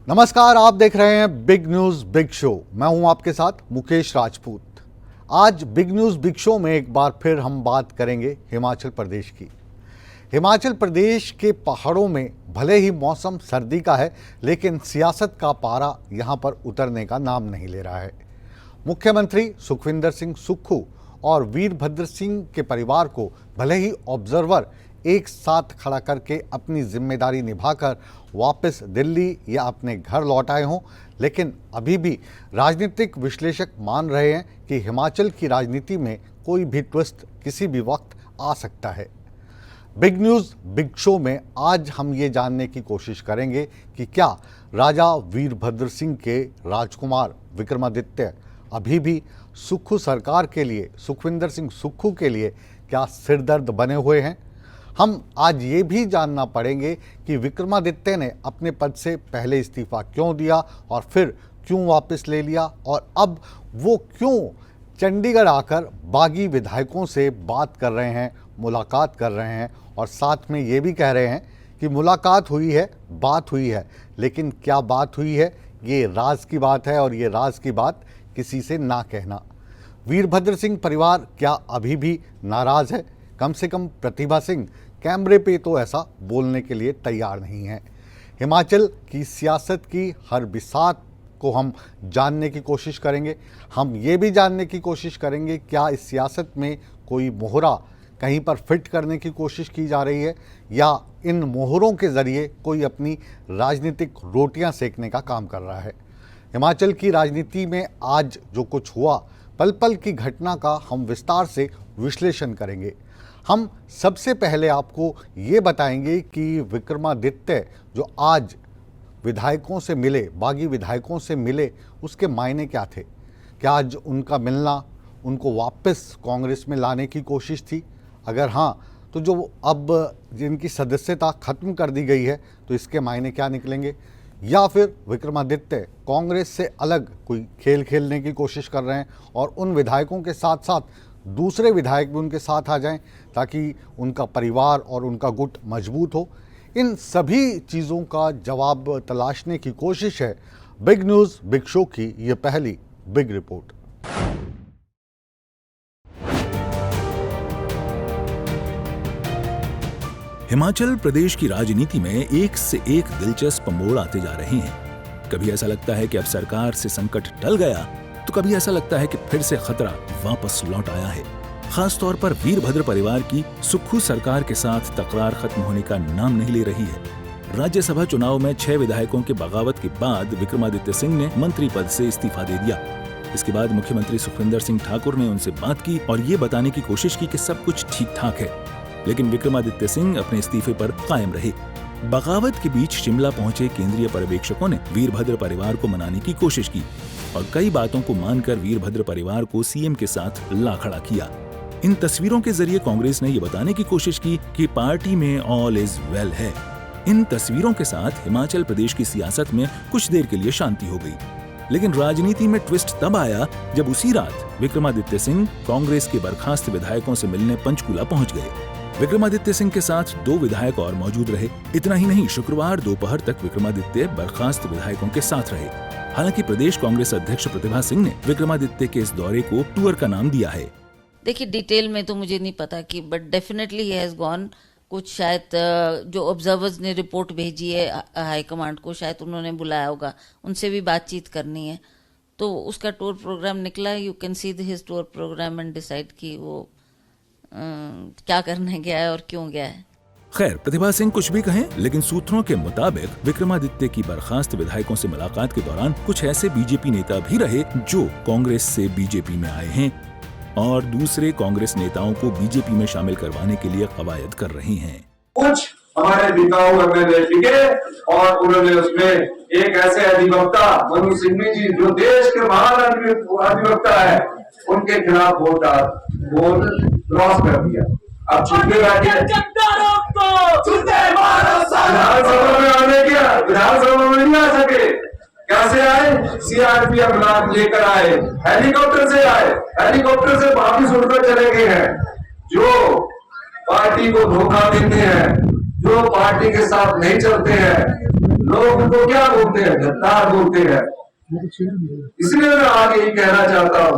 नमस्कार, आप देख रहे हैं बिग न्यूज बिग शो। मैं हूं आपके साथ मुकेश राजपूत। आज बिग न्यूज बिग शो में एक बार फिर हम बात करेंगे हिमाचल प्रदेश की। हिमाचल प्रदेश के पहाड़ों में भले ही मौसम सर्दी का है, लेकिन सियासत का पारा यहां पर उतरने का नाम नहीं ले रहा है। मुख्यमंत्री सुखविंदर सिंह सुक्खू और वीरभद्र सिंह के परिवार को भले ही ऑब्जर्वर एक साथ खड़ा करके अपनी जिम्मेदारी निभाकर वापस दिल्ली या अपने घर लौट आए हों, लेकिन अभी भी राजनीतिक विश्लेषक मान रहे हैं कि हिमाचल की राजनीति में कोई भी ट्विस्ट किसी भी वक्त आ सकता है। बिग न्यूज़ बिग शो में आज हम ये जानने की कोशिश करेंगे कि क्या राजा वीरभद्र सिंह के राजकुमार विक्रमादित्य अभी भी सुक्खू सरकार के लिए, सुखविंदर सिंह सुक्खू के लिए क्या सिरदर्द बने हुए हैं। हम आज ये भी जानना पड़ेंगे कि विक्रमादित्य ने अपने पद से पहले इस्तीफा क्यों दिया और फिर क्यों वापस ले लिया, और अब वो क्यों चंडीगढ़ आकर बागी विधायकों से बात कर रहे हैं, मुलाकात कर रहे हैं, और साथ में ये भी कह रहे हैं कि मुलाकात हुई है, बात हुई है, लेकिन क्या बात हुई है ये राज की बात है और ये राज की बात किसी से ना कहना। वीरभद्र सिंह परिवार क्या अभी भी नाराज़ है? कम से कम प्रतिभा सिंह कैमरे पे तो ऐसा बोलने के लिए तैयार नहीं है। हिमाचल की सियासत की हर बिसात को हम जानने की कोशिश करेंगे। हम ये भी जानने की कोशिश करेंगे क्या इस सियासत में कोई मोहरा कहीं पर फिट करने की कोशिश की जा रही है, या इन मोहरों के ज़रिए कोई अपनी राजनीतिक रोटियां सेकने का काम कर रहा है। हिमाचल की राजनीति में आज जो कुछ हुआ, पल पल की घटना का हम विस्तार से विश्लेषण करेंगे। हम सबसे पहले आपको ये बताएंगे कि विक्रमादित्य जो आज विधायकों से मिले, बागी विधायकों से मिले, उसके मायने क्या थे? क्या आज उनका मिलना उनको वापस कांग्रेस में लाने की कोशिश थी? अगर हाँ, तो जो अब जिनकी सदस्यता ख़त्म कर दी गई है, तो इसके मायने क्या निकलेंगे? या फिर विक्रमादित्य कांग्रेस से अलग कोई खेल खेलने की कोशिश कर रहे हैं और उन विधायकों के साथ साथ दूसरे विधायक भी उनके साथ आ जाएं ताकि उनका परिवार और उनका गुट मजबूत हो। इन सभी चीज़ों का जवाब तलाशने की कोशिश है बिग न्यूज़ बिग शो की ये पहली बिग रिपोर्ट। हिमाचल प्रदेश की राजनीति में एक से एक दिलचस्प मोड़ आते जा रहे हैं। कभी ऐसा लगता है कि अब सरकार से संकट टल गया, तो कभी ऐसा लगता है कि फिर से खतरा वापस लौट आया है। खास तौर पर वीरभद्र परिवार की सुक्खू सरकार के साथ तकरार खत्म होने का नाम नहीं ले रही है। राज्यसभा चुनाव में 6 विधायकों के बगावत के बाद विक्रमादित्य सिंह ने मंत्री पद से इस्तीफा दे दिया। इसके बाद मुख्यमंत्री सुखविंदर सिंह ठाकुर ने उनसे बात की और ये बताने की कोशिश की कि सब कुछ ठीक ठाक है, लेकिन विक्रमादित्य सिंह अपने इस्तीफे पर कायम रहे। बगावत के बीच शिमला पहुंचे केंद्रीय पर्यवेक्षकों ने वीरभद्र परिवार को मनाने की कोशिश की और कई बातों को मानकर वीरभद्र परिवार को सीएम के साथ ला खड़ा किया। इन तस्वीरों के जरिए कांग्रेस ने ये बताने की कोशिश की कि पार्टी में ऑल इज वेल है। इन तस्वीरों के साथ हिमाचल प्रदेश की सियासत में कुछ देर के लिए शांति हो गई, लेकिन राजनीति में ट्विस्ट तब आया जब उसी रात विक्रमादित्य सिंह कांग्रेस के बर्खास्त विधायकों से मिलने पंचकूला पहुंच गए। विक्रमादित्य सिंह के साथ 2 विधायक और मौजूद रहे। इतना ही नहीं, शुक्रवार दोपहर तक विक्रमादित्य बर्खास्त विधायकों के साथ रहे। हालांकि प्रदेश कांग्रेस अध्यक्ष प्रतिभा सिंह ने विक्रमादित्य के इस दौरे को टूर का नाम दिया है। देखिए, डिटेल में तो मुझे नहीं पता कि, but definitely he has gone. कुछ शायद जो ऑब्जर्वर्स ने रिपोर्ट भेजी है हाई कमांड को, शायद उन्होंने बुलाया होगा, उनसे भी बातचीत करनी है, तो उसका टूर प्रोग्राम निकला। You can see his tour program and decide कि वो क्या करने गया है और क्यों गया है। खैर, प्रतिभा सिंह कुछ भी कहें, लेकिन सूत्रों के मुताबिक विक्रमादित्य की बर्खास्त विधायकों से मुलाकात के दौरान कुछ ऐसे बीजेपी नेता भी रहे जो कांग्रेस से बीजेपी में आए हैं और दूसरे कांग्रेस नेताओं को बीजेपी में शामिल करवाने के लिए कवायद कर रहे हैं। कुछ हमारे नेताओं में टिके और उन्होंने उसमें एक ऐसे अधिवक्ता मनु सिंघवी जी, जो देश के महान अधिवक्ता है, उनके खिलाफ वोट क्रॉस कर दिया। अब छुट्टी बैठे विधानसभा में आने किया, विधानसभा में नहीं आ सके, कैसे आए? सीआरपीएफ लेकर आए, हेलीकॉप्टर से आए, हेलीकॉप्टर से वापिस उड़कर चले गए हैं। जो पार्टी को धोखा देते हैं, जो पार्टी के साथ नहीं चलते हैं, लोग उनको क्या बोलते हैं? गद्दार बोलते हैं। इसलिए मैं आगे यही कहना चाहता हूं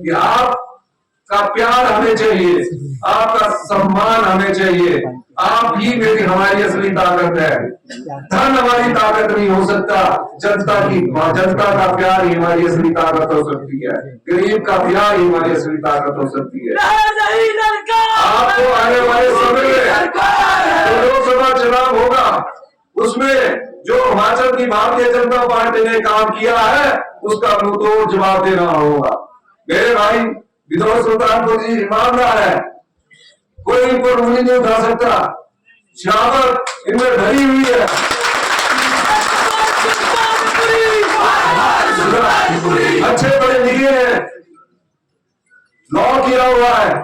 कि आपका प्यार हमें चाहिए, आपका सम्मान हमें चाहिए। आप ही मेरी हमारी असली ताकत है। धन हमारी ताकत नहीं हो सकता, जनता का प्यार ही हमारी असली ताकत हो सकती है। गरीब का प्यार ही हमारी असली ताकत हो सकती है। आपको आने वाले समय में जो लोकसभा चुनाव होगा, उसमें जो हिमाचल की भारतीय जनता पार्टी ने काम किया है, उसका मुंहतोड़ जवाब देना होगा। मेरे भाई विनोद सुल्तानपुर जी ईमानदार है, कोई इनको उंगली नहीं उठा सकता। शहादत इनमें भरी हुई है। अच्छे पढ़े लिखे हैं, लॉ किया हुआ है,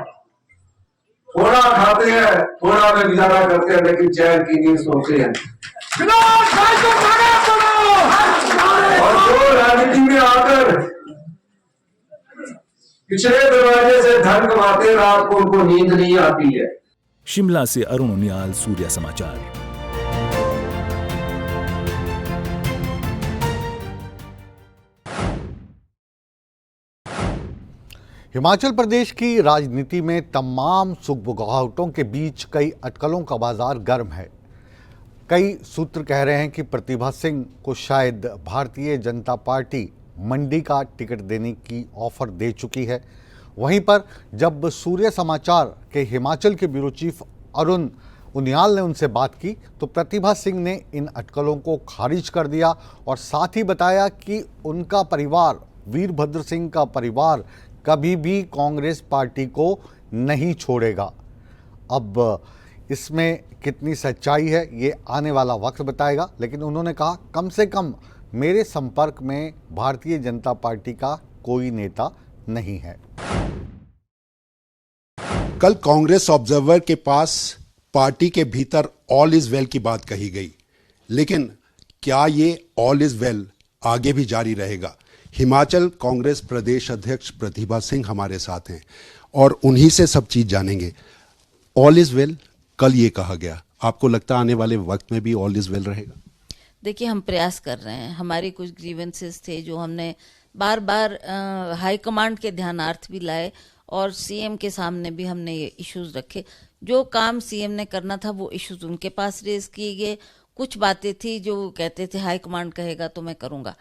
थोड़ा खाते हैं, थोड़ा में गुजारा करते हैं, लेकिन चैन की नींद सोते हैं। और जो राजनीति में आकर पिछले दरवाजे से धन कमाते, रात को उनको नींद नहीं आती है। शिमला से अरुण उनियाल, सूर्या समाचार। हिमाचल प्रदेश की राजनीति में तमाम सुगबुगाहटों के बीच कई अटकलों का बाजार गर्म है। कई सूत्र कह रहे हैं कि प्रतिभा सिंह को शायद भारतीय जनता पार्टी मंडी का टिकट देने की ऑफर दे चुकी है। वहीं पर जब सूर्य समाचार के हिमाचल के ब्यूरो चीफ अरुण उनियाल ने उनसे बात की तो प्रतिभा सिंह ने इन अटकलों को खारिज कर दिया और साथ ही बताया कि उनका परिवार, वीरभद्र सिंह का परिवार, कभी भी कांग्रेस पार्टी को नहीं छोड़ेगा। अब इसमें कितनी सच्चाई है ये आने वाला वक्त बताएगा, लेकिन उन्होंने कहा कम से कम मेरे संपर्क में भारतीय जनता पार्टी का कोई नेता नहीं है। कल कांग्रेस ऑब्जर्वर के पास पार्टी के भीतर ऑल इज वेल की बात कही गई, लेकिन क्या ये ऑल इज वेल आगे भी जारी रहेगा? हिमाचल कांग्रेस प्रदेश अध्यक्ष प्रतिभा सिंह हमारे साथ हैं और उन्हीं से सब चीज जानेंगे। ऑल इज वेल कल ये कहा गया, आपको लगता है आने वाले वक्त में भी ऑल इज वेल रहेगा? देखिए, हम प्रयास कर रहे हैं। हमारी कुछ ग्रीवेंसेस थे जो हमने बार बार हाई कमांड के ध्यानार्थ भी लाए और सीएम के सामने भी हमने ये इश्यूज रखे। जो काम सीएम ने करना था वो इश्यूज उनके पास रेज किए गए। कुछ बातें थी जो कहते थे हाई कमांड कहेगा तो मैं करूँगा,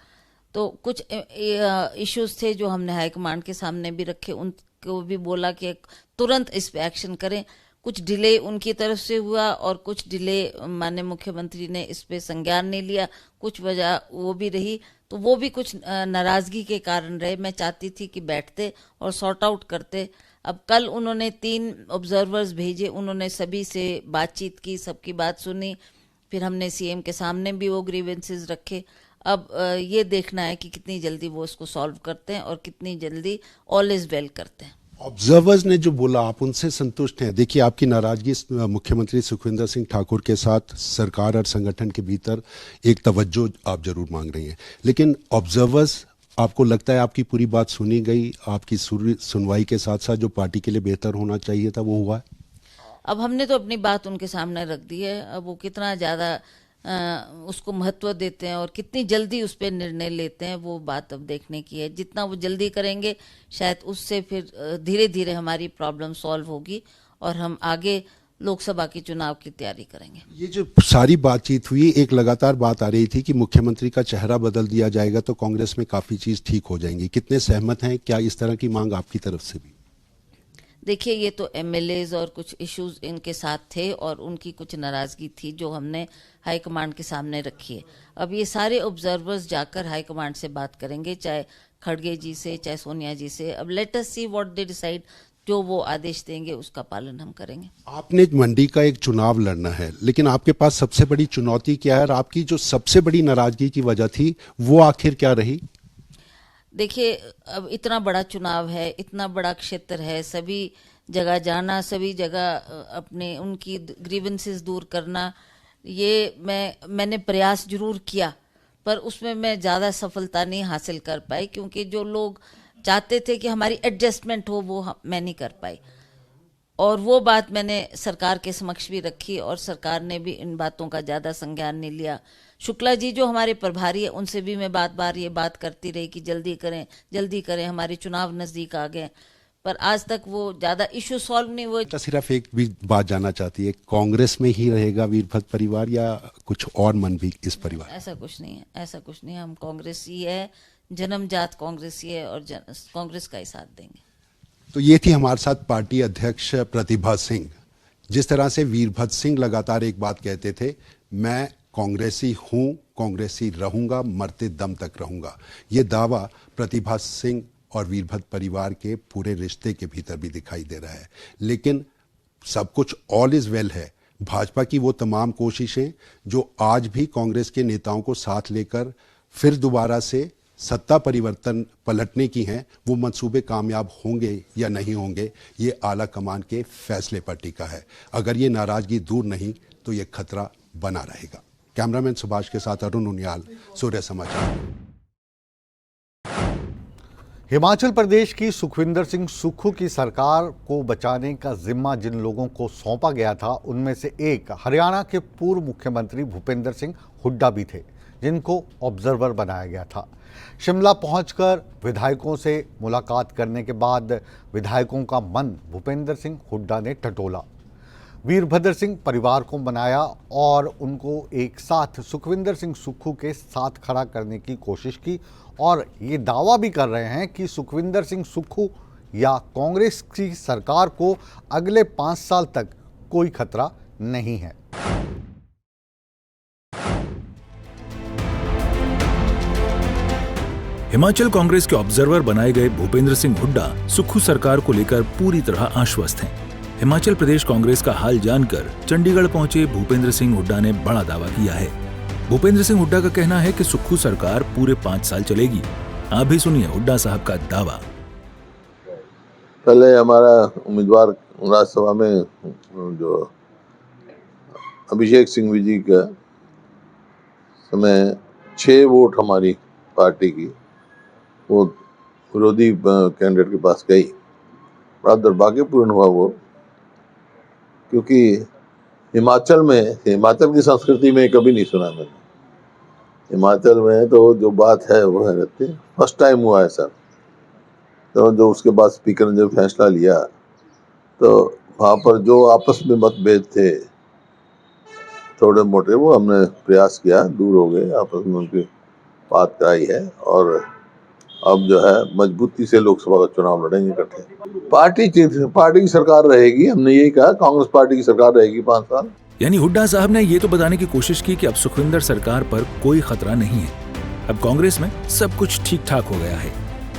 तो कुछ इश्यूज थे जो हमने हाई कमांड के सामने भी रखे, उनको भी बोला कि तुरंत इस पे एक्शन करें। कुछ डिले उनकी तरफ से हुआ और कुछ डिले माननीय मुख्यमंत्री ने इस पे संज्ञान नहीं लिया, कुछ वजह वो भी रही, तो वो भी कुछ नाराजगी के कारण रहे। मैं चाहती थी कि बैठते और सॉर्ट आउट करते। अब कल उन्होंने 3 ऑब्जर्वर्स भेजे, उन्होंने सभी से बातचीत की, सबकी बात सुनी, फिर हमने सीएम के सामने भी वो ग्रीवेंसेस रखे। अब ये देखना है कि कितनी जल्दी वो इसको सॉल्व करते हैं और कितनी जल्दी ऑल इज वेल करते हैं। ऑब्जर्वर्स ने जो बोला आप उनसे संतुष्ट हैं? देखिए, आपकी नाराजगी मुख्यमंत्री सुखविंदर सिंह ठाकुर के साथ सरकार और संगठन के भीतर एक तवज्जो आप जरूर मांग रही हैं, लेकिन ऑब्जर्वर्स, आपको लगता है आपकी पूरी बात सुनी गई? आपकी सुनवाई के साथ साथ जो पार्टी के लिए बेहतर होना चाहिए था वो हुआ है? अब हमने तो अपनी बात उनके सामने रख दी है। अब वो कितना ज़्यादा उसको महत्व देते हैं और कितनी जल्दी उस पर निर्णय लेते हैं, वो बात अब देखने की है। जितना वो जल्दी करेंगे शायद उससे फिर धीरे धीरे हमारी प्रॉब्लम सॉल्व होगी और हम आगे लोकसभा की चुनाव की तैयारी करेंगे। ये जो सारी बातचीत हुई, एक लगातार बात आ रही थी कि मुख्यमंत्री का चेहरा बदल दिया जाएगा तो कांग्रेस में काफी चीज ठीक हो जाएंगी। कितने सहमत हैं? क्या इस तरह की मांग आपकी तरफ से भी? देखिए, ये तो एमएलएज और कुछ इश्यूज इनके साथ थे और उनकी कुछ नाराजगी थी जो हमने हाई कमांड के सामने रखी है। अब ये सारे ऑब्जर्वर्स जाकर हाई कमांड से बात करेंगे, चाहे खड़गे जी से, चाहे सोनिया जी से। अब let us see what they decide, जो वो आदेश देंगे उसका पालन हम करेंगे। आपने मंडी का एक चुनाव लड़ना है, लेकिन आपके पास सबसे बड़ी चुनौती क्या है और आपकी जो सबसे बड़ी नाराजगी की वजह थी वो आखिर क्या रही? देखिए, अब इतना बड़ा चुनाव है, इतना बड़ा क्षेत्र है, सभी जगह जाना, सभी जगह अपने उनकी ग्रीवेंसेस दूर करना, ये मैंने प्रयास जरूर किया, पर उसमें मैं ज़्यादा सफलता नहीं हासिल कर पाई, क्योंकि जो लोग चाहते थे कि हमारी एडजस्टमेंट हो वो मैं नहीं कर पाई। और वो बात मैंने सरकार के समक्ष भी रखी और सरकार ने भी इन बातों का ज़्यादा संज्ञान नहीं लिया। शुक्ला जी जो हमारे प्रभारी है उनसे भी मैं बार ये बात करती रही कि जल्दी करें, हमारे चुनाव नज़दीक आ गए, पर आज तक वो ज़्यादा इशू सॉल्व नहीं हुए। तो सिर्फ एक भी बात जानना चाहती है, कांग्रेस में ही रहेगा वीरभद्र परिवार या कुछ और मन भी इस परिवार? ऐसा कुछ नहीं है, हम कांग्रेस ही है, जन्मजात कांग्रेस ही है और कांग्रेस का ही साथ देंगे। तो ये थी हमारे साथ पार्टी अध्यक्ष प्रतिभा सिंह। जिस तरह से वीरभद्र सिंह लगातार एक बात कहते थे, मैं कांग्रेसी हूं, कांग्रेसी रहूंगा, मरते दम तक रहूंगा। ये दावा प्रतिभा सिंह और वीरभद्र परिवार के पूरे रिश्ते के भीतर भी दिखाई दे रहा है। लेकिन सब कुछ ऑल इज वेल है। भाजपा की वो तमाम कोशिशें जो आज भी कांग्रेस के नेताओं को साथ लेकर फिर दोबारा से सत्ता परिवर्तन पलटने की हैं, वो मंसूबे कामयाब होंगे या नहीं होंगे, ये आला कमान के फैसले पर टिका है। अगर ये नाराजगी दूर नहीं तो ये खतरा बना रहेगा। कैमरामैन सुभाष के साथ अरुण उनियाल, सूर्य समाचार। हिमाचल प्रदेश की सुखविंदर सिंह सुक्खू की सरकार को बचाने का जिम्मा जिन लोगों को सौंपा गया था उनमें से एक हरियाणा के पूर्व मुख्यमंत्री भूपेंद्र सिंह हुड्डा भी थे, जिनको ऑब्जर्वर बनाया गया था। शिमला पहुंचकर विधायकों से मुलाकात करने के बाद विधायकों का मन भूपेंद्र सिंह हुड्डा ने टटोला। वीरभद्र सिंह परिवार को मनाया और उनको एक साथ सुखविंदर सिंह सुक्खू के साथ खड़ा करने की कोशिश की और ये दावा भी कर रहे हैं कि सुखविंदर सिंह सुक्खू या कांग्रेस की सरकार को अगले 5 साल तक कोई खतरा नहीं है। हिमाचल कांग्रेस के ऑब्जर्वर बनाए गए भूपेंद्र सिंह हुड्डा सुक्खू सरकार को लेकर पूरी तरह आश्वस्त हैं। हिमाचल प्रदेश कांग्रेस का हाल जानकर चंडीगढ़ पहुंचे भूपेंद्र सिंह हुड्डा ने बड़ा दावा किया है। भूपेंद्र सिंह हुड्डा का कहना है कि सुक्खू सरकार पूरे 5 साल चलेगी। आप भी सुनिए हुड्डा साहब का दावा। पहले हमारा उम्मीदवार राज्यसभा में जो अभिषेक सिंह जी का समय 6 वोट हमारी पार्टी की वो विरोधी कैंडिडेट के पास गई। बड़ा दुर्भाग्यपूर्ण हुआ वो, क्योंकि हिमाचल की संस्कृति में कभी नहीं सुना मैंने। हिमाचल में तो जो बात है वो है रहती, फर्स्ट टाइम हुआ है सर। तो जो उसके बाद स्पीकर ने जब फैसला लिया तो वहाँ पर जो आपस में मतभेद थे थोड़े मोटे, वो हमने प्रयास किया, दूर हो गए, आपस में उनकी बात कराई है और अब जो है मजबूती से लोकसभा का चुनाव लड़ेंगे इकट्ठे। पार्टी की सरकार रहेगी, हमने यही कहा, कांग्रेस पार्टी की सरकार रहेगी 5 साल। यानी हुड्डा साहब ने ये तो बताने की कोशिश की कि अब सुखविंदर सरकार पर कोई खतरा नहीं है। अब कांग्रेस में सब कुछ ठीक ठाक हो गया है।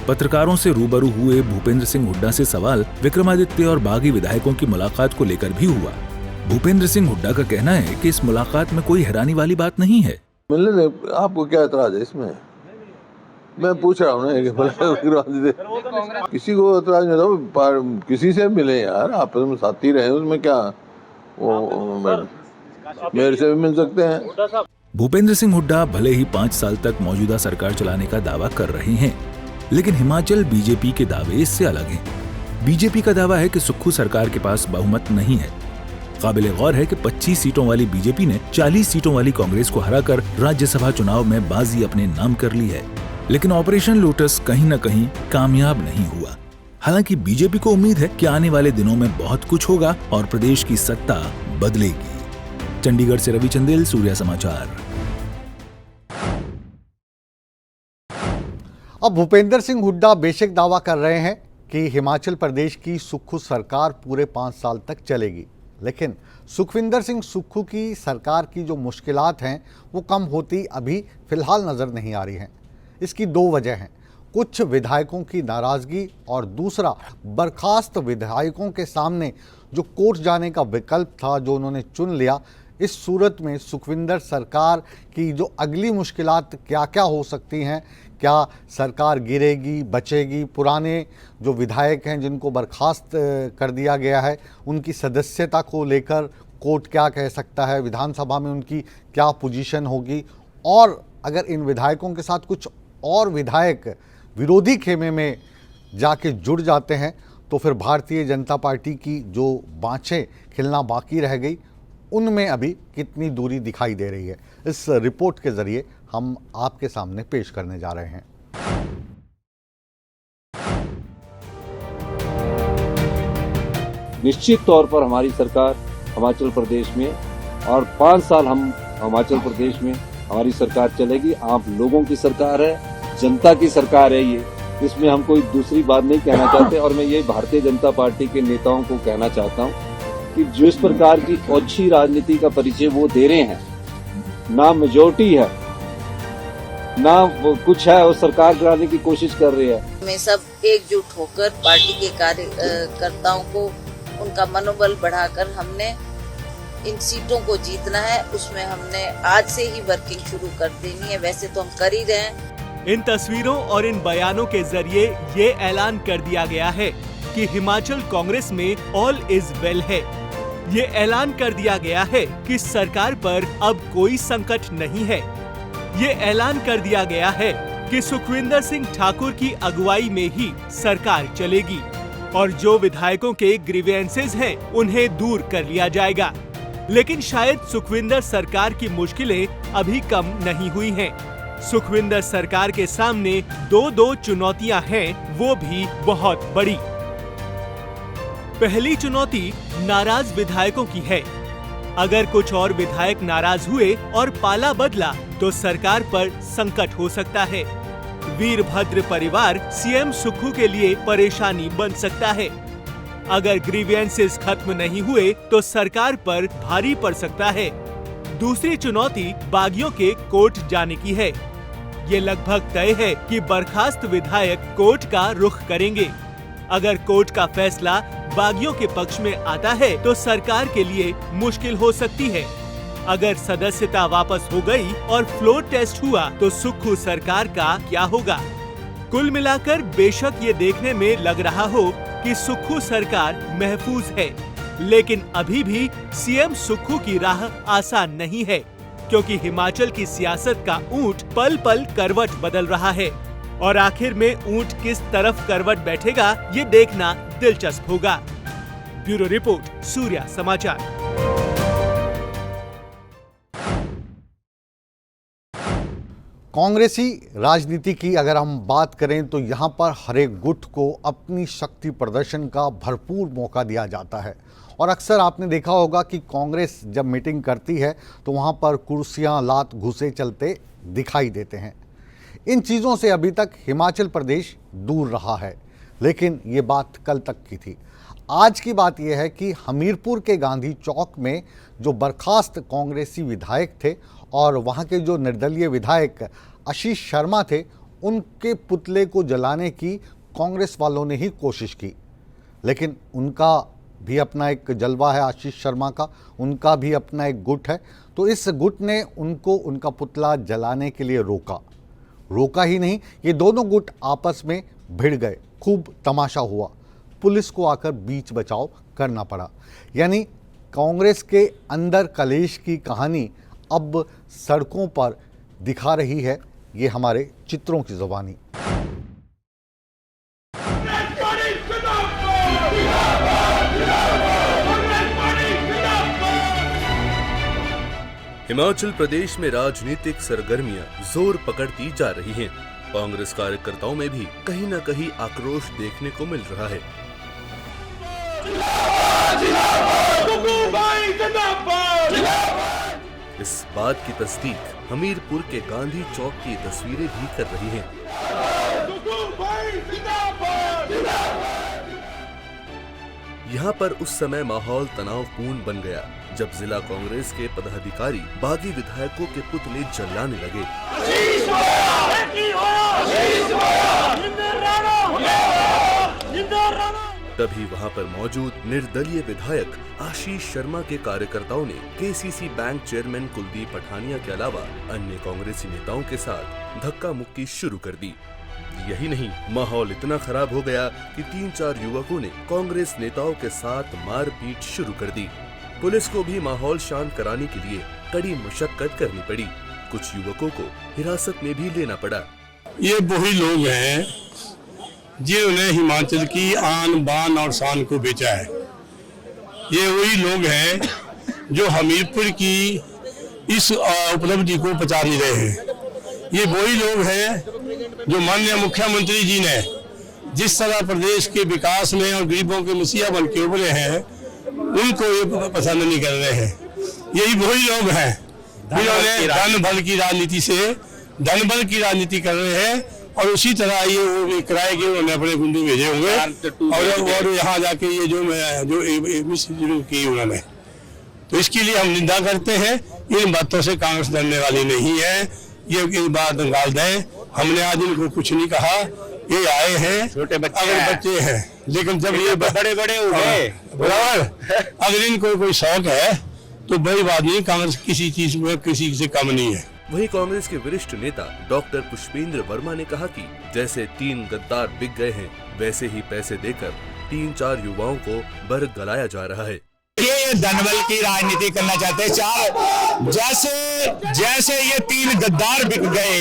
पत्रकारों से रूबरू हुए भूपेंद्र सिंह हुड्डा से सवाल विक्रमादित्य और बागी विधायकों की मुलाकात को लेकर भी हुआ। भूपेंद्र सिंह हुड्डा का कहना है कि इस मुलाकात में कोई हैरानी वाली बात नहीं है। मिलने आपको क्या एतराज है इसमें? मैं पूछ रहा हूँ ना, किसी को एतराज नहीं था, किसी से मिले यार, आपस में साथी रहे, उसमें क्या, वो मेरे से भी मिल सकते हैं। भूपेंद्र सिंह हुड्डा भले ही 5 साल तक मौजूदा सरकार चलाने का दावा कर रहे हैं, लेकिन हिमाचल बीजेपी के दावे इससे अलग हैं। बीजेपी का दावा है कि सुक्खू सरकार के पास बहुमत नहीं है। काबिले गौर है कि 25 सीटों वाली बीजेपी ने 40 सीटों वाली कांग्रेस को हराकर राज्यसभा चुनाव में बाजी अपने नाम कर ली है, लेकिन ऑपरेशन लोटस कहीं न कहीं कामयाब नहीं हुआ। हालांकि बीजेपी को उम्मीद है कि आने वाले दिनों में बहुत कुछ होगा और प्रदेश की सत्ता बदलेगी। चंडीगढ़ से रवि चंदेल, सूर्य समाचार। अब भूपेंद्र सिंह हुड्डा बेशक दावा कर रहे हैं कि हिमाचल प्रदेश की सुक्खू सरकार पूरे 5 साल तक चलेगी, लेकिन सुखविंदर सिंह सुक्खू की सरकार की जो मुश्किलात हैं वो कम होती अभी फिलहाल नज़र नहीं आ रही हैं। इसकी 2 वजह हैं, कुछ विधायकों की नाराज़गी और दूसरा बर्खास्त विधायकों के सामने जो कोर्ट जाने का विकल्प था जो उन्होंने चुन लिया। इस सूरत में सुखविंदर सरकार की जो अगली मुश्किलात क्या क्या हो सकती हैं, क्या सरकार गिरेगी, बचेगी, पुराने जो विधायक हैं जिनको बर्खास्त कर दिया गया है उनकी सदस्यता को लेकर कोर्ट क्या कह सकता है, विधानसभा में उनकी क्या पोजीशन होगी, और अगर इन विधायकों के साथ कुछ और विधायक विरोधी खेमे में जाके जुड़ जाते हैं तो फिर भारतीय जनता पार्टी की जो बाँछें खिलना बाकी रह गई, उनमें अभी कितनी दूरी दिखाई दे रही है, इस रिपोर्ट के ज़रिए हम आपके सामने पेश करने जा रहे हैं। निश्चित तौर पर हमारी सरकार हिमाचल प्रदेश में, और 5 साल हम हिमाचल प्रदेश में हमारी सरकार चलेगी। आप लोगों की सरकार है, जनता की सरकार है ये, इसमें हम कोई दूसरी बात नहीं कहना चाहते। और मैं ये भारतीय जनता पार्टी के नेताओं को कहना चाहता हूँ कि जिस प्रकार की अच्छी राजनीति का परिचय वो दे रहे हैं, ना मेजोरिटी है ना वो कुछ है, वो सरकार गिराने की कोशिश कर रही है। हमें सब एकजुट होकर पार्टी के कार्यकर्ताओं को उनका मनोबल बढ़ाकर हमने इन सीटों को जीतना है। उसमें हमने आज से ही वर्किंग शुरू कर देनी है, वैसे तो हम कर ही रहे हैं। इन तस्वीरों और इन बयानों के जरिए ये ऐलान कर दिया गया है कि हिमाचल कांग्रेस में ऑल इज वेल है। ये ऐलान कर दिया गया है कि सरकार पर अब कोई संकट नहीं है। ये ऐलान कर दिया गया है कि सुखविंदर सिंह ठाकुर की अगुवाई में ही सरकार चलेगी और जो विधायकों के ग्रीवेंसेस हैं उन्हें दूर कर लिया जाएगा। लेकिन शायद सुखविंदर सरकार की मुश्किलें अभी कम नहीं हुई हैं। सुखविंदर सरकार के सामने दो चुनौतियां हैं, वो भी बहुत बड़ी। पहली चुनौती नाराज विधायकों की है। अगर कुछ और विधायक नाराज हुए और पाला बदला तो सरकार पर संकट हो सकता है। वीरभद्र परिवार सीएम सुक्खू के लिए परेशानी बन सकता है। अगर ग्रीवेंसेस खत्म नहीं हुए तो सरकार पर भारी पड़ सकता है। दूसरी चुनौती बागियों के कोर्ट जाने की है। ये लगभग तय है कि बर्खास्त विधायक कोर्ट का रुख करेंगे। अगर कोर्ट का फैसला बागियों के पक्ष में आता है तो सरकार के लिए मुश्किल हो सकती है। अगर सदस्यता वापस हो गई और फ्लोर टेस्ट हुआ तो सुक्खू सरकार का क्या होगा? कुल मिलाकर बेशक ये देखने में लग रहा हो कि सुक्खू सरकार महफूज है, लेकिन अभी भी सीएम सुक्खू की राह आसान नहीं है, क्योंकि हिमाचल की सियासत का ऊंट पल पल करवट बदल रहा है और आखिर में ऊंट किस तरफ करवट बैठेगा ये देखना दिलचस्प होगा। ब्यूरो रिपोर्ट, सूर्या समाचार। कांग्रेसी राजनीति की अगर हम बात करें तो यहाँ पर हर एक गुट को अपनी शक्ति प्रदर्शन का भरपूर मौका दिया जाता है और अक्सर आपने देखा होगा कि कांग्रेस जब मीटिंग करती है तो वहाँ पर कुर्सियाँ, लात, घुसे चलते दिखाई देते हैं। इन चीज़ों से अभी तक हिमाचल प्रदेश दूर रहा है, लेकिन ये बात कल तक की थी। आज की बात यह है कि हमीरपुर के गांधी चौक में जो बर्खास्त कांग्रेसी विधायक थे और वहाँ के जो निर्दलीय विधायक आशीष शर्मा थे, उनके पुतले को जलाने की कांग्रेस वालों ने ही कोशिश की, लेकिन उनका भी अपना एक जलवा है। आशीष शर्मा का, उनका भी अपना एक गुट है, तो इस गुट ने उनको उनका पुतला जलाने के लिए रोका ही नहीं, ये दोनों गुट आपस में भिड़ गए, खूब तमाशा हुआ, पुलिस को आकर बीच बचाव करना पड़ा। यानी कांग्रेस के अंदर कलेश की कहानी अब सड़कों पर दिखा रही है, ये हमारे चित्रों की ज़ुबानी। हिमाचल प्रदेश में राजनीतिक सरगर्मियां जोर पकड़ती जा रही हैं। कांग्रेस कार्यकर्ताओं में भी कहीं न कहीं आक्रोश देखने को मिल रहा है। इस बात की तस्दीक हमीरपुर के गांधी चौक की तस्वीरें भी कर रही हैं। यहाँ पर उस समय माहौल तनावपूर्ण बन गया जब जिला कांग्रेस के पदाधिकारी बागी विधायकों के पुतले जलाने लगे। तभी वहाँ पर मौजूद निर्दलीय विधायक आशीष शर्मा के कार्यकर्ताओं ने KCC bank chairman Kuldeep Pathania के अलावा अन्य कांग्रेसी नेताओं के साथ धक्का मुक्की शुरू कर दी। यही नहीं, माहौल इतना खराब हो गया कि 3-4 युवकों ने कांग्रेस नेताओं के साथ मारपीट शुरू कर दी। पुलिस को भी माहौल शांत कराने के लिए कड़ी मशक्कत करनी पड़ी। कुछ युवकों को हिरासत में भी लेना पड़ा। ये वही लोग हैं जिन्होंने हिमाचल की आन बान और शान को बेचा है। ये वही लोग हैं जो हमीरपुर की इस उपलब्धि को पचा नहीं रहे हैं। ये वही लोग हैं जो माननीय मुख्यमंत्री जी ने जिस तरह प्रदेश के विकास में और गरीबों के मसीहा बन के उभरे हैं, उनको ये पसंद नहीं कर रहे हैं। यही वही लोग हैं जिन्होंने धन बल की राजनीति से धन बल की राजनीति कर रहे हैं, और उसी तरह ये किराए के उन्होंने अपने गुंडे भेजे होंगे और यहाँ जाके ये जो की उन्होंने, तो इसके लिए हम निंदा करते हैं। इन बातों से कांग्रेस डरने वाली नहीं है। ये बात निकाल दें, हमने आज इनको कुछ नहीं कहा। ये आए हैं छोटे बच्चे हैं, लेकिन जब ये बड़े बड़े हो गए बराबर, अगर इनको कोई शौक है तो बड़ी बात नहीं, कांग्रेस किसी चीज में किसी से कम नहीं है। वहीं कांग्रेस के वरिष्ठ नेता डॉक्टर पुष्पेंद्र वर्मा ने कहा कि जैसे 3 गद्दार बिक गए हैं, वैसे ही पैसे देकर 3-4 युवाओं को बरगलाया जा रहा है। ये धनबल की राजनीति करना चाहते हैं। जैसे ये 3 गद्दार बिक गए,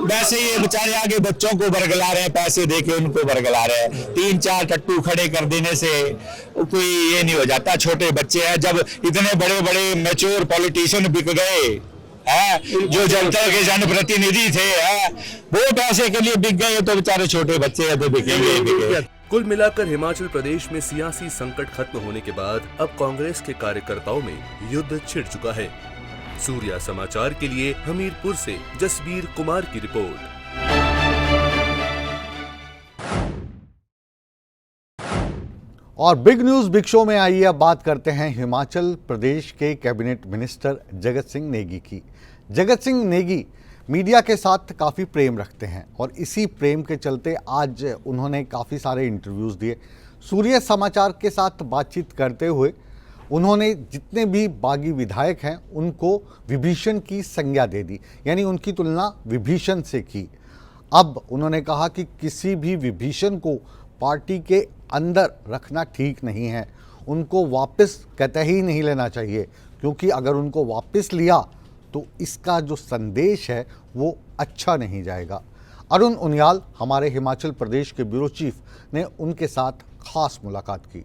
वैसे ये बेचारे आगे बच्चों को बरगला रहे हैं, पैसे देके उनको बरगला रहे हैं। 3-4 टट्टू खड़े कर देने से कोई ये नहीं हो जाता। छोटे बच्चे हैं, जब इतने बड़े बड़े मैच्योर पॉलिटिशियन बिक गए हैं, जो जनता के जनप्रतिनिधि थे, वो पैसे के लिए बिक गए, तो बेचारे छोटे बच्चे हैं तो बिकेंगे। कुल मिलाकर हिमाचल प्रदेश में सियासी संकट खत्म होने के बाद अब कांग्रेस के कार्यकर्ताओं में युद्ध छिड़ चुका है। सूर्या समाचार के लिए हमीरपुर से जसबीर कुमार की रिपोर्ट। और बिग न्यूज बिग शो में आइए अब बात करते हैं हिमाचल प्रदेश के कैबिनेट मिनिस्टर जगत सिंह नेगी की। जगत सिंह नेगी मीडिया के साथ काफ़ी प्रेम रखते हैं और इसी प्रेम के चलते आज उन्होंने काफ़ी सारे इंटरव्यूज़ दिए। सूर्य समाचार के साथ बातचीत करते हुए उन्होंने जितने भी बागी विधायक हैं उनको विभीषण की संज्ञा दे दी, यानी उनकी तुलना विभीषण से की। अब उन्होंने कहा कि किसी भी विभीषण को पार्टी के अंदर रखना ठीक नहीं है, उनको वापस कतई नहीं लेना चाहिए, क्योंकि अगर उनको वापस लिया तो इसका जो संदेश है वो अच्छा नहीं जाएगा। अरुण उनियाल हमारे हिमाचल प्रदेश के ब्यूरो चीफ ने उनके साथ खास मुलाकात की।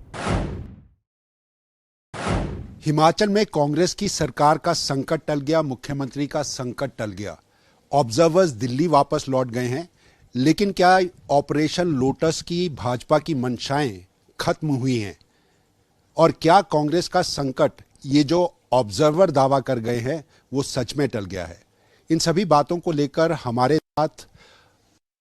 हिमाचल में कांग्रेस की सरकार का संकट टल गया, मुख्यमंत्री का संकट टल गया। ऑब्जर्वर्स दिल्ली वापस लौट गए हैं, लेकिन क्या ऑपरेशन लोटस की भाजपा की मंशाएं खत्म हुई हैं? और क्या कांग्रेस का संकट, ये जो ऑब्जर्वर दावा कर गए हैं, वो सच में टल गया है? इन सभी बातों को लेकर हमारे साथ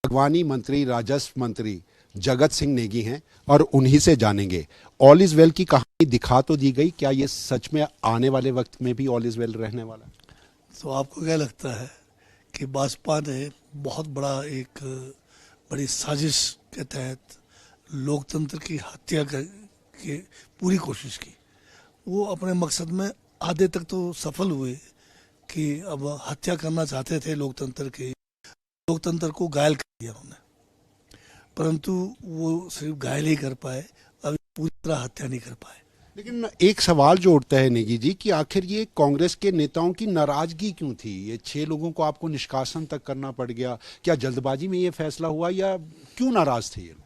बागवानी मंत्री, राजस्व मंत्री जगत सिंह नेगी हैं और उन्हीं से जानेंगे। ऑल इज वेल की कहानी दिखा तो दी गई, क्या ये सच में आने वाले वक्त में भी ऑल इज वेल रहने वाला? तो आपको क्या लगता है कि भाजपा ने बहुत बड़ा एक बड़ी साजिश के तहत लोकतंत्र की हत्या की पूरी कोशिश की? वो अपने मकसद में आधे तक तो सफल हुए कि अब हत्या करना चाहते थे लोकतंत्र की, लोकतंत्र को घायल कर दिया उन्होंने, परंतु वो सिर्फ घायल ही कर पाए, अभी पूरी तरह हत्या नहीं कर पाए। लेकिन एक सवाल जो उठता है नेगी जी कि आखिर ये कांग्रेस के नेताओं की नाराजगी क्यों थी? ये 6 लोगों को आपको निष्कासन तक करना पड़ गया, क्या जल्दबाजी में ये फैसला हुआ या क्यों नाराज थे ये लोग?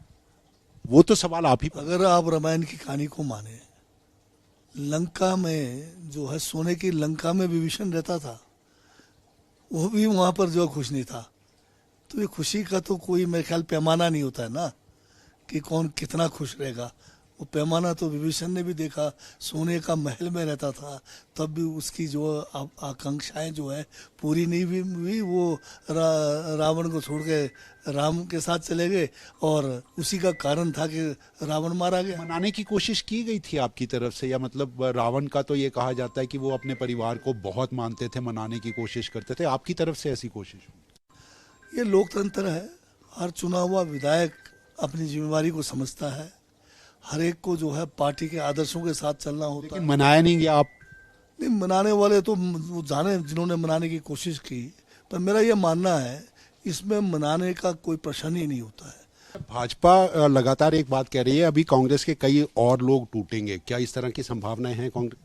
वो तो सवाल आप ही। अगर आप रामायण की कहानी को माने, लंका में जो है सोने की लंका में विभीषण रहता था, वो भी वहां पर जो खुश नहीं था। तो ये खुशी का तो कोई मेरे ख्याल पैमाना नहीं होता है ना कि कौन कितना खुश रहेगा। वो पैमाना तो विभीषण ने भी देखा, सोने का महल में रहता था, तब भी उसकी जो आकांक्षाएं जो है पूरी नहीं हुई। वो रावण को छोड़ के राम के साथ चले गए और उसी का कारण था कि रावण मारा गया। मनाने की कोशिश की गई थी आपकी तरफ से, या मतलब रावण का तो ये कहा जाता है कि वो अपने परिवार को बहुत मानते थे, मनाने की कोशिश करते थे, आपकी तरफ से ऐसी कोशिश? ये लोकतंत्र है, हर चुना हुआ विधायक अपनी जिम्मेवारी को समझता है, हर एक को जो है पार्टी के आदर्शों के साथ चलना होता है। मनाया नहीं गया आप? नहीं, मनाने वाले तो जाने जिन्होंने मनाने की कोशिश की, पर मेरा ये मानना है इसमें मनाने का कोई प्रश्न ही नहीं होता है। भाजपा लगातार एक बात कह रही है, अभी कांग्रेस के कई और लोग टूटेंगे, क्या इस तरह की संभावनाएं हैं कांग्रेस?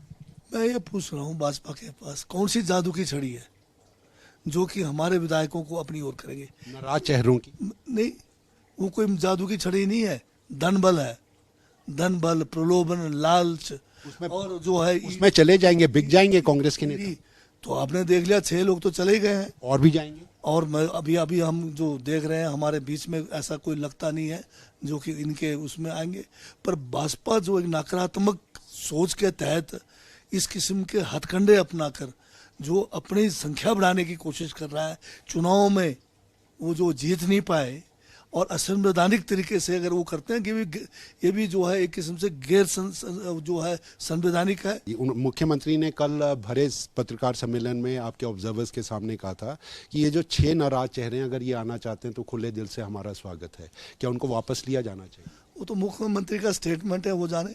मैं ये पूछ रहा हूँ, भाजपा के पास कौन सी जादू की छड़ी है जो कि हमारे विधायकों को अपनी ओर करेंगे। नाराज चेहरों की नहीं, वो कोई जादू की छड़ी नहीं है, धन बल है, धन बल, प्रलोभन, लालच और जो है उसमें चले जाएंगे, बिक जाएंगे कांग्रेस के नेता। तो आपने देख लिया 6 लोग तो चले ही गए हैं और भी जाएंगे। और मैं अभी हम जो देख रहे हैं हमारे बीच में ऐसा कोई लगता नहीं है जो कि इनके उसमें आएंगे। पर भाजपा जो एक नकारात्मक सोच के तहत इस किस्म के हथकंडे अपनाकर जो अपनी संख्या बढ़ाने की कोशिश कर रहा है, चुनाव में वो जो जीत नहीं पाए और असंवैधानिक तरीके से अगर वो करते हैं कि ये भी जो है एक किस्म से जो है संवैधानिक है। मुख्यमंत्री ने कल भरे पत्रकार सम्मेलन में आपके ऑब्जर्वर्स के सामने कहा था कि ये जो 6 नाराज चेहरे अगर ये आना चाहते हैं तो खुले दिल से हमारा स्वागत है, क्या उनको वापस लिया जाना चाहिए? वो तो मुख्यमंत्री का स्टेटमेंट है, वो जाने।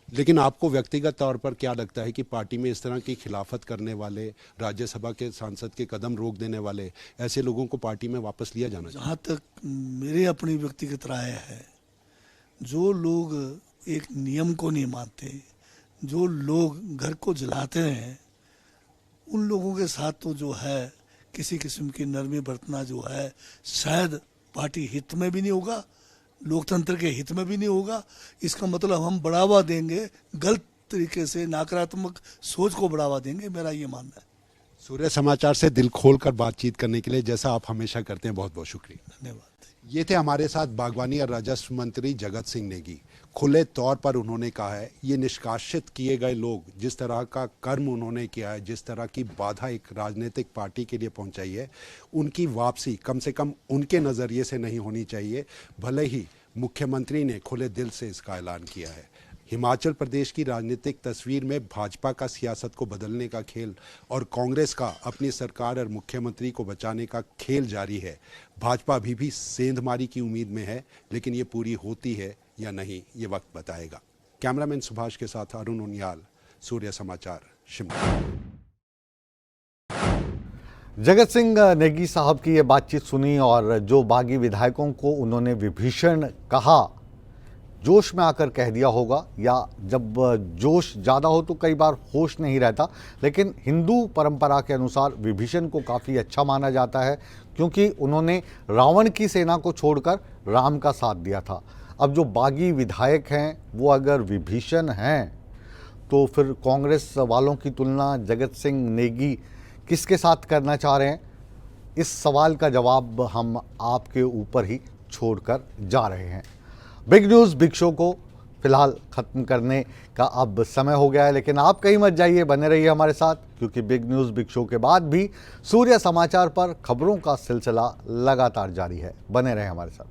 लेकिन आपको व्यक्तिगत तौर पर क्या लगता है कि पार्टी में इस तरह की खिलाफत करने वाले, राज्यसभा के सांसद के कदम रोक देने वाले ऐसे लोगों को पार्टी में वापस लिया जाना चाहिए? जहाँ तक मेरी अपनी व्यक्तिगत राय है, जो लोग एक नियम को नहीं मानते, जो लोग घर को जलाते हैं, उन लोगों के साथ तो जो है किसी किस्म की नरमी बरतना जो है शायद पार्टी हित में भी नहीं होगा, लोकतंत्र के हित में भी नहीं होगा। इसका मतलब हम बढ़ावा देंगे, गलत तरीके से नकारात्मक सोच को बढ़ावा देंगे, मेरा ये मानना है। सूर्य समाचार से दिल खोलकर बातचीत करने के लिए, जैसा आप हमेशा करते हैं, बहुत बहुत शुक्रिया। धन्यवाद। ये थे हमारे साथ बागवानी और राजस्व मंत्री जगत सिंह नेगी। खुले तौर पर उन्होंने कहा है ये निष्कासित किए गए लोग, जिस तरह का कर्म उन्होंने किया है, जिस तरह की बाधा एक राजनीतिक पार्टी के लिए पहुंचाई है, उनकी वापसी कम से कम उनके नज़रिए से नहीं होनी चाहिए। भले ही मुख्यमंत्री ने खुले दिल से इसका ऐलान किया है। हिमाचल प्रदेश की राजनीतिक तस्वीर में भाजपा का सियासत को बदलने का खेल और कांग्रेस का अपनी सरकार और मुख्यमंत्री को बचाने का खेल जारी है। भाजपा अभी भी सेंधमारी की उम्मीद में है, लेकिन ये पूरी होती है या नहीं, ये वक्त बताएगा। कैमरामैन सुभाष के साथ अरुण उनियाल, सूर्य समाचार, शिमला। जगत सिंह नेगी साहब की ये बातचीत सुनी और जो बागी विधायकों को उन्होंने विभीषण कहा, जोश में आकर कह दिया होगा, या जब जोश ज़्यादा हो तो कई बार होश नहीं रहता। लेकिन हिंदू परंपरा के अनुसार विभीषण को काफ़ी अच्छा माना जाता है, क्योंकि उन्होंने रावण की सेना को छोड़कर राम का साथ दिया था। अब जो बागी विधायक हैं वो अगर विभीषण हैं तो फिर कांग्रेस वालों की तुलना जगत सिंह नेगी किसके साथ करना चाह रहे हैं? इस सवाल का जवाब हम आपके ऊपर ही छोड़कर जा रहे हैं। बिग न्यूज़ बिग शो को फिलहाल ख़त्म करने का अब समय हो गया है, लेकिन आप कहीं मत जाइए, बने रहिए हमारे साथ, क्योंकि बिग न्यूज़ बिग शो के बाद भी सूर्य समाचार पर खबरों का सिलसिला लगातार जारी है। बने रहें हमारे साथ।